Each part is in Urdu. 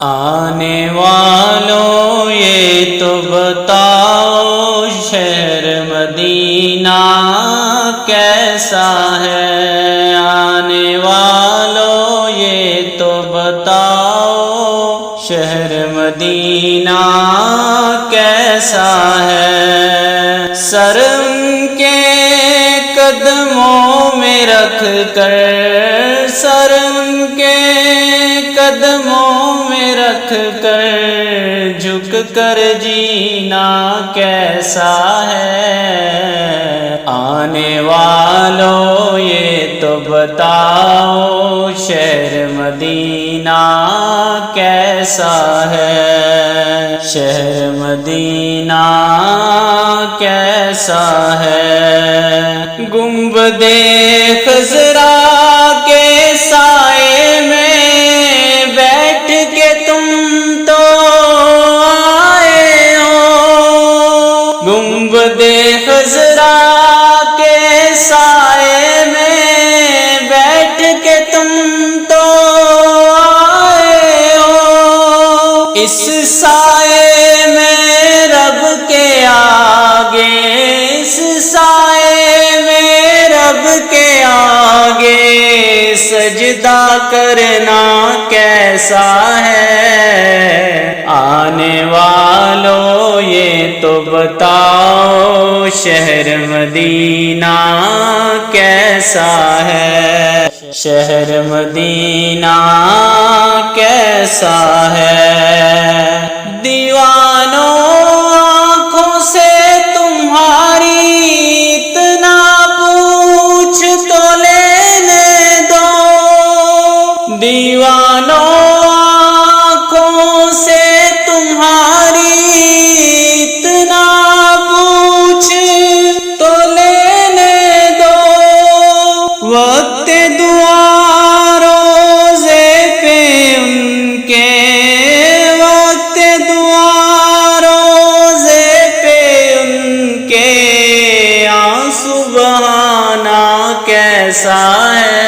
آنے والوں یہ تو بتاؤ شہر مدینہ کیسا ہے۔ آنے والوں یہ تو بتاؤ شہر مدینہ کیسا ہے۔ سر ان کے قدموں میں رکھ کر، سر ان کے قدموں میں رکھ کر جھک کر جینا کیسا ہے۔ آنے والوں یہ تو بتاؤ شہر مدینہ کیسا ہے۔ شہر مدینہ کیسا ہے۔ گنبد خضرا کے سائے میں بیٹھ کے تم تو آئے ہو۔ گنبد خضرا کے سائے میں بیٹھ کے تم تو آئے ہو۔ اس سائے میں رب کے آگے، اس سائے میں رب کے آگے سجدہ کرنا کیسا ہے۔ آنے والوں یہ تو بتاؤ شہر مدینہ کیسا ہے۔ شہر مدینہ کیسا ہے۔ دیوانوں آنکھوں سے تمہاری اتنا پوچھ تو لینے دو۔ دیوانوں آنکھوں سے تمہاری اتنا پوچھ تو لینے دو۔ وقت دعا روزے پہ ان کے، وقت دعا روزے پہ ان کے آنسو بہانا کیسا ہے۔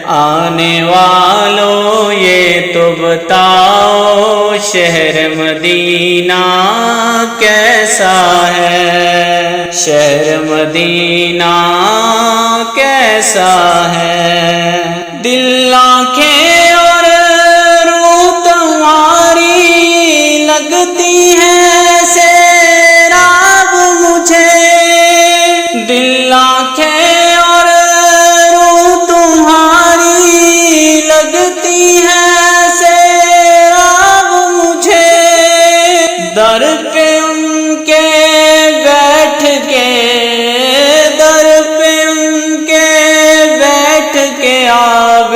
آنے والوں یہ تو بتاؤ شہر مدینہ کیسا ہے۔ شہر مدینہ کیسا ہے۔ دل آنکھیں اور روح تمہاری لگتی ہے سیراب مجھے۔ دل آنکھیں اور روح تمہاری لگتی ہے سیراب مجھے۔ در پہ ان کے بیٹھ کے، در پہ ان کے بیٹھ کے آبِ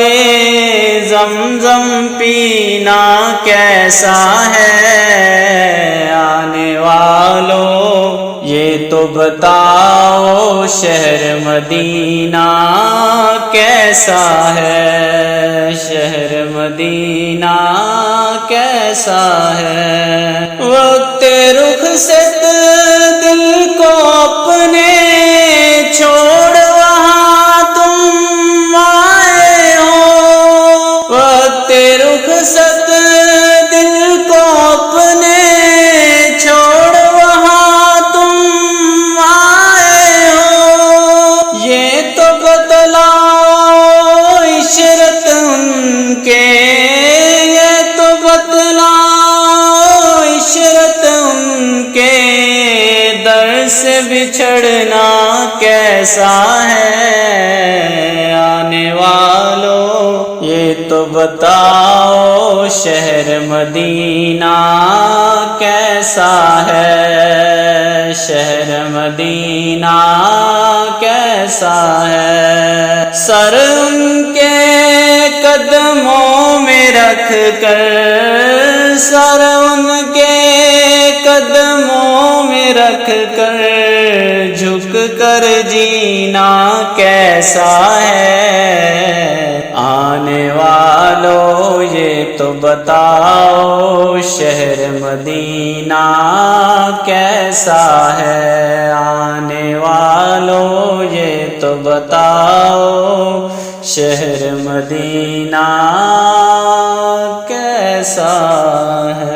زمزم پینا کیسا ہے۔ آنے والوں یہ تو بتاؤ شہر مدینہ کیسا ہے۔ شہر مدینہ کیسا ہے۔ وقت رخصت دل کو اپنے چھوڑ وہاں تم آئے ہو۔ وقت رخصت دل کو اپنے چھوڑ وہاں تم آئے ہو۔ یہ تو بتلاؤ عشرت ان کے، یہ تو بتلاؤ عشرت ان کے در سے بچھڑنا کیسا ہے۔ آنے والوں یہ تو بتاؤ شہر مدینہ کیسا ہے۔ شہر مدینہ کیسا ہے۔ سر ان کے قدموں میں رکھ کر، سر ان کے قدموں میں رکھ کر جھک کر جینا کیسا ہے۔ آنے والوں یہ تو بتاؤ شہر مدینہ کیسا ہے۔ آنے والوں یہ تو بتاؤ شہر مدینہ کیسا ایسا ہے